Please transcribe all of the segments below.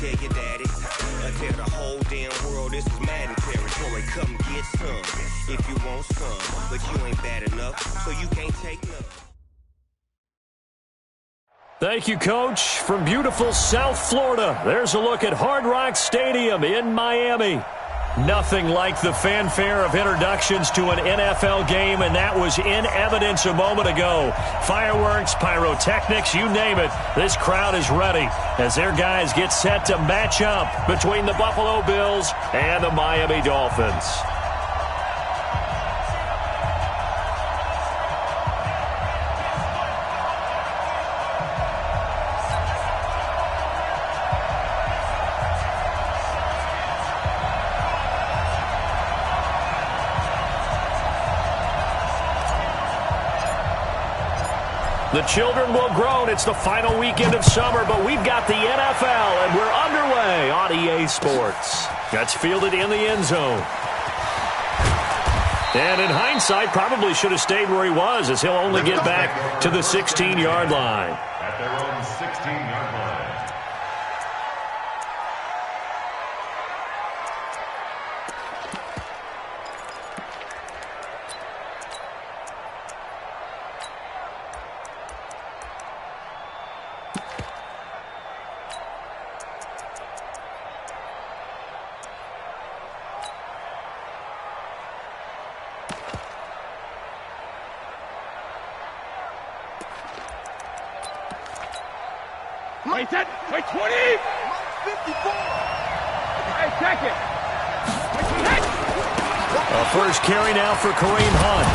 tell your daddy. I tell the whole damn world this is Madden territory. Come get some if you want some, but you ain't bad enough, so you can't take none. Thank you, Coach. From beautiful South Florida, there's a look at Hard Rock Stadium in Miami. Nothing like the fanfare of introductions to an NFL game, and that was in evidence a moment ago. Fireworks, pyrotechnics, you name it. This crowd is ready as their guys get set to match up between the Buffalo Bills and the Miami Dolphins. The children will groan. It's the final weekend of summer, but we've got the NFL, and we're underway on EA Sports. That's fielded in the end zone. And in hindsight, probably should have stayed where he was, as he'll only get back to the 16-yard line. At their own 16-yard line. Wait, 20! 54! Hey, check it! A first carry now for Kareem Hunt.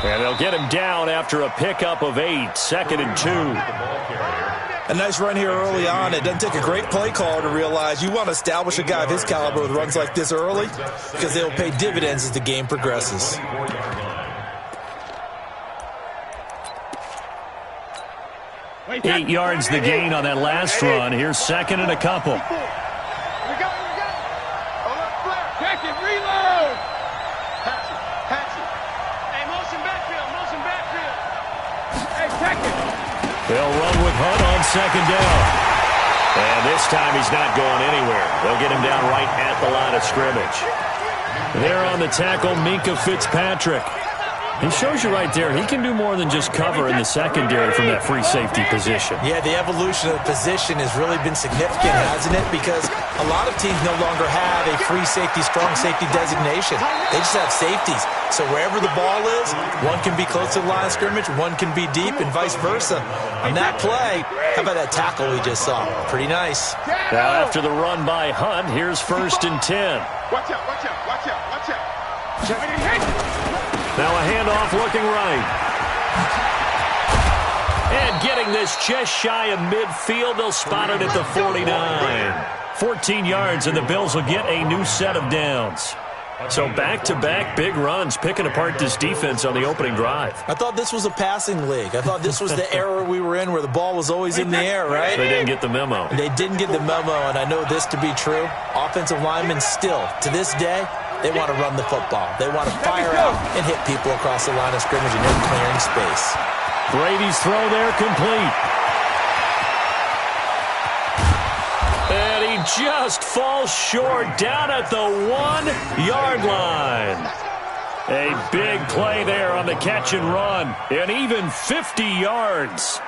And they'll get him down after a pickup of 8, 2nd and 2. A nice run here early on. It doesn't take a great play caller to realize you want to establish a guy of his caliber with runs like this early because they'll pay dividends as the game progresses. 8 yards the gain on that last run. Here's 2nd and a couple. We got it. Hold up, flare. Check it, reload. Patch it. Hey, motion backfield. Hey, check it. They'll run with Hunt on 2nd down. And this time he's not going anywhere. They'll get him down right at the line of scrimmage. There on the tackle, Minkah Fitzpatrick. He shows you right there, he can do more than just cover in the secondary from that free safety position. Yeah, the evolution of the position has really been significant, hasn't it? Because a lot of teams no longer have a free safety, strong safety designation. They just have safeties. So wherever the ball is, one can be close to the line of scrimmage, one can be deep, and vice versa. On that play, how about that tackle we just saw? Pretty nice. Now after the run by Hunt, here's 1st and 10. Watch out. Check it. Now a handoff looking right. And getting this just shy of midfield. They'll spot it at the 49. 14 yards, and the Bills will get a new set of downs. So back-to-back big runs, picking apart this defense on the opening drive. I thought this was a passing league. I thought this was the era we were in where the ball was always in the air, right? They didn't get the memo. They didn't get the memo, and I know this to be true. Offensive linemen still, to this day, they want to run the football. They want to fire out and hit people across the line of scrimmage and in clearing space. Brady's throw there complete. And he just falls short down at the 1-yard line. A big play there on the catch and run, and even 50 yards.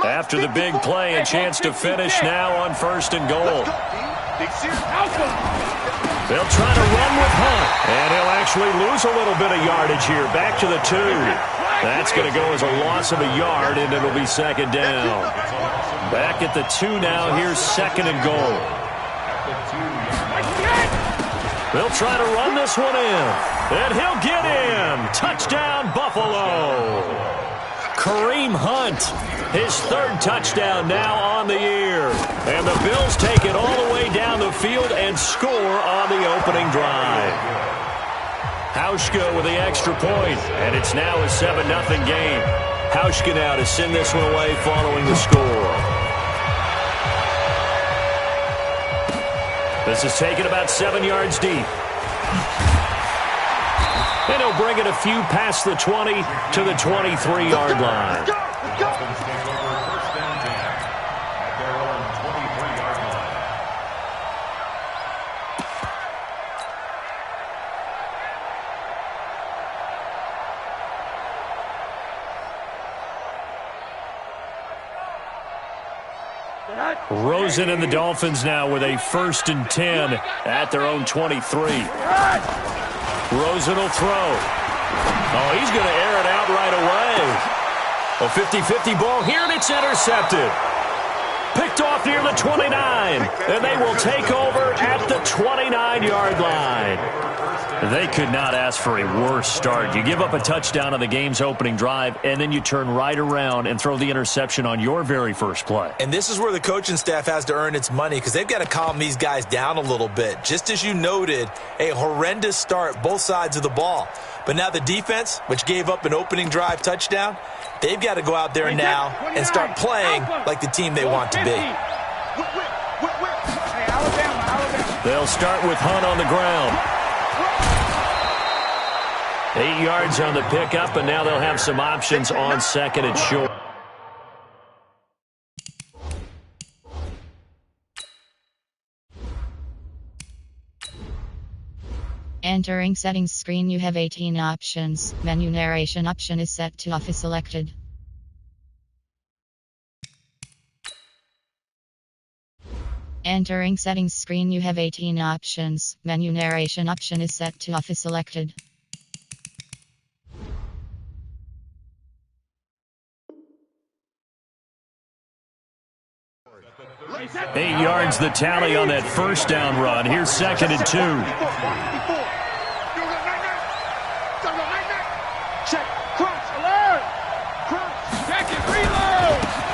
After the big play, a chance to finish now on 1st and goal. They'll try to run with Hunt, and he'll actually lose a little bit of yardage here. Back to the 2. That's going to go as a loss of a yard, and it'll be 2nd down. Back at the 2 now. Here's 2nd and goal. They'll try to run this one in, and he'll get in. Touchdown, Buffalo. Kareem Hunt, his 3rd touchdown now on the year. And the Bills take it all the way down the field and score on the opening drive. Hauschka with the extra point, and it's now a 7-0 game. Hauschka now to send this one away following the score. This is taken about 7 yards deep. And he'll bring it a few past the 20 to the 23-yard line. Dolphins take over 1st and 10 at their own 23-yard line. Rosen and the Dolphins now with a 1st and 10 at their own 23. Rosen will throw. Oh, he's going to air it out right away. A 50-50 ball here, and it's intercepted. Picked off near the 29, and they will take over at the 29-yard line. They could not ask for a worse start. You give up a touchdown on the game's opening drive, and then you turn right around and throw the interception on your very first play. And this is where the coaching staff has to earn its money because they've got to calm these guys down a little bit. Just as you noted, a horrendous start, both sides of the ball. But now the defense, which gave up an opening drive touchdown, they've got to go out there now and start playing like the team they want to be. They'll start with Hunt on the ground. 8 yards on the pickup, and now they'll have some options on 2nd and short. Entering settings screen, you have 18 options. Menu narration option is set to off is selected. Entering settings screen, you have 18 options. Menu narration option is set to off is selected. Eight yards the tally on that first down run. Here's 2nd and 2.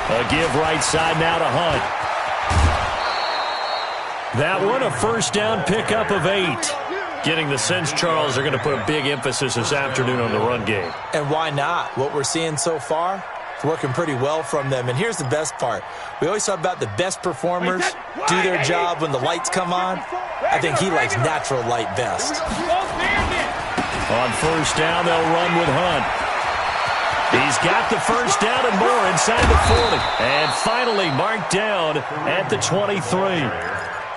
A give right side now to Hunt. That one a first down pickup of 8. Getting the sense, Charles, are going to put a big emphasis this afternoon on the run game. And why not? What we're seeing so far, it's working pretty well from them. And here's the best part. We always talk about the best performers do their job when the lights come on. I think he likes natural light best. On first down, they'll run with Hunt. He's got the first down and more inside the 40. And finally marked down at the 23.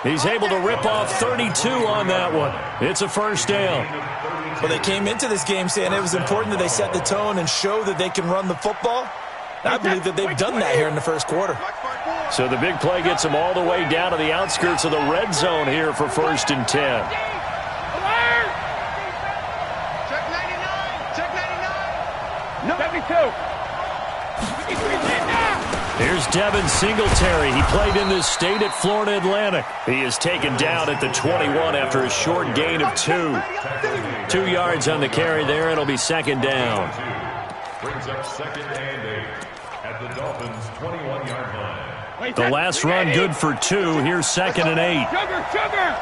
He's able to rip off 32 on that one. It's a first down. Well, they came into this game saying it was important that they set the tone and show that they can run the football. I believe that they've done that here in the first quarter. So the big play gets them all the way down to the outskirts of the red zone here for 1st and 10. Check 99. Check 99. No. 72. Here's Devin Singletary. He played in this state at Florida Atlantic. He is taken down at the 21 after a short gain of 2. 2 yards on the carry there. It'll be 2nd down. Brings up 2nd and 8 at the Dolphins' 21-yard line. The last run good for 2. Here's 2nd and 8. Sugar.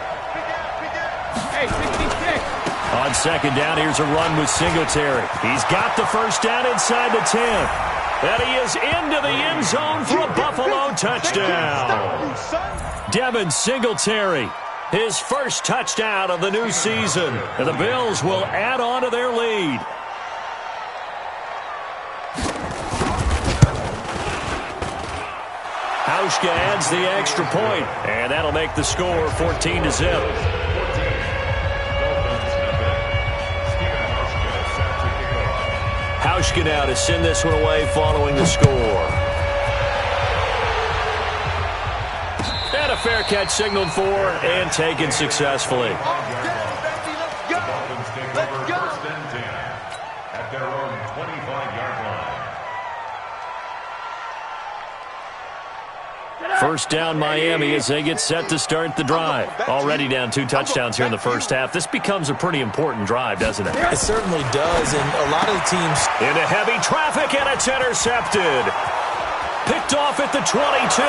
Hey, 66. On 2nd down, here's a run with Singletary. He's got the first down inside the 10. And he is into the end zone for a Buffalo touchdown. Devin Singletary, his first touchdown of the new season. And the Bills will add on to their lead. Hauschka adds the extra point, and that'll make the score 14-0. Hauschka now to send this one away following the score. And a fair catch signaled for and taken successfully. Dolphins take over 1st and 10 at their own 25-yard line. First down Miami as they get set to start the drive. Already down 2 touchdowns here in the first half. This becomes a pretty important drive, doesn't it? It certainly does, and a lot of the teams... Into heavy traffic, and it's intercepted. Picked off at the 22.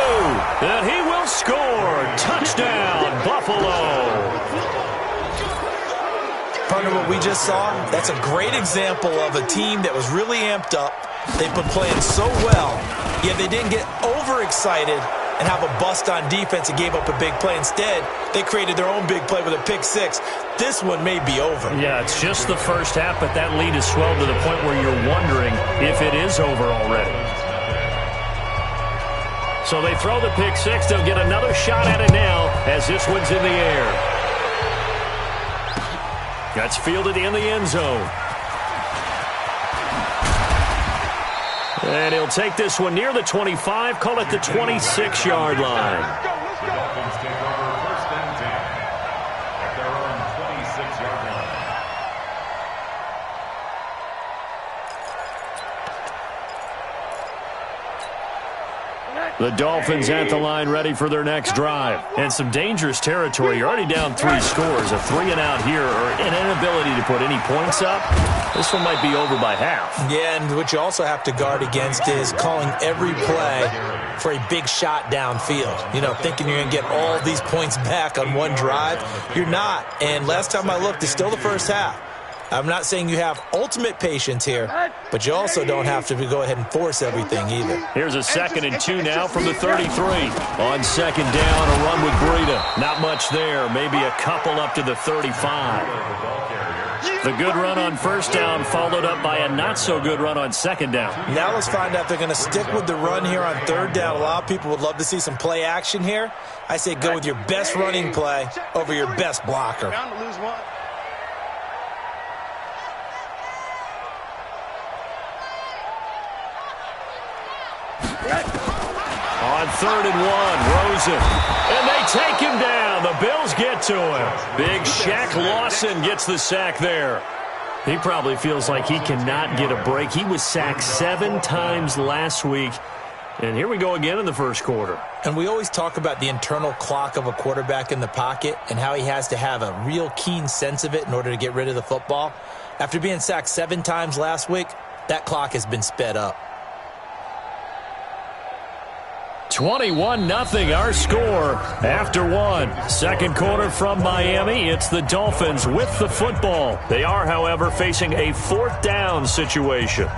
And he will score. Touchdown, Buffalo. Partner, what we just saw, that's a great example of a team that was really amped up. They've been playing so well, yet they didn't get overexcited and have a bust on defense and gave up a big play. Instead, they created their own big play with a pick six. This one may be over. Yeah, it's just the first half, but that lead has swelled to the point where you're wondering if it is over already. So they throw the pick six. They'll get another shot at it now as this one's in the air. That's fielded in the end zone. And he'll take this one near the 25, call it the 26-yard line. The Dolphins take over first and 10 at their own 26-yard line. The Dolphins at the line ready for their next drive. And some dangerous territory. You're already down 3 scores. A 3-and-out here or an inability to put any points up. This one might be over by half. Yeah, and what you also have to guard against is calling every play for a big shot downfield. You know, thinking you're going to get all these points back on one drive. You're not. And last time I looked, it's still the first half. I'm not saying you have ultimate patience here, but you also don't have to go ahead and force everything either. Here's a 2nd and 2 now from the 33. On 2nd down, a run with Breida. Not much there. Maybe a couple up to the 35. The good run on 1st down followed up by a not-so-good run on 2nd down. Now let's find out if they're going to stick with the run here on 3rd down. A lot of people would love to see some play action here. I say go with your best running play over your best blocker. On 3rd and 1, Rosen. And they take him down. The Bills get to him. Big Shaq Lawson gets the sack there. He probably feels like he cannot get a break. He was sacked 7 times last week. And here we go again in the first quarter. And we always talk about the internal clock of a quarterback in the pocket and how he has to have a real keen sense of it in order to get rid of the football. After being sacked 7 times last week, that clock has been sped up. 21-0 our score after 1. 2nd quarter from Miami. It's the Dolphins with the football. They are, however, facing a 4th down situation.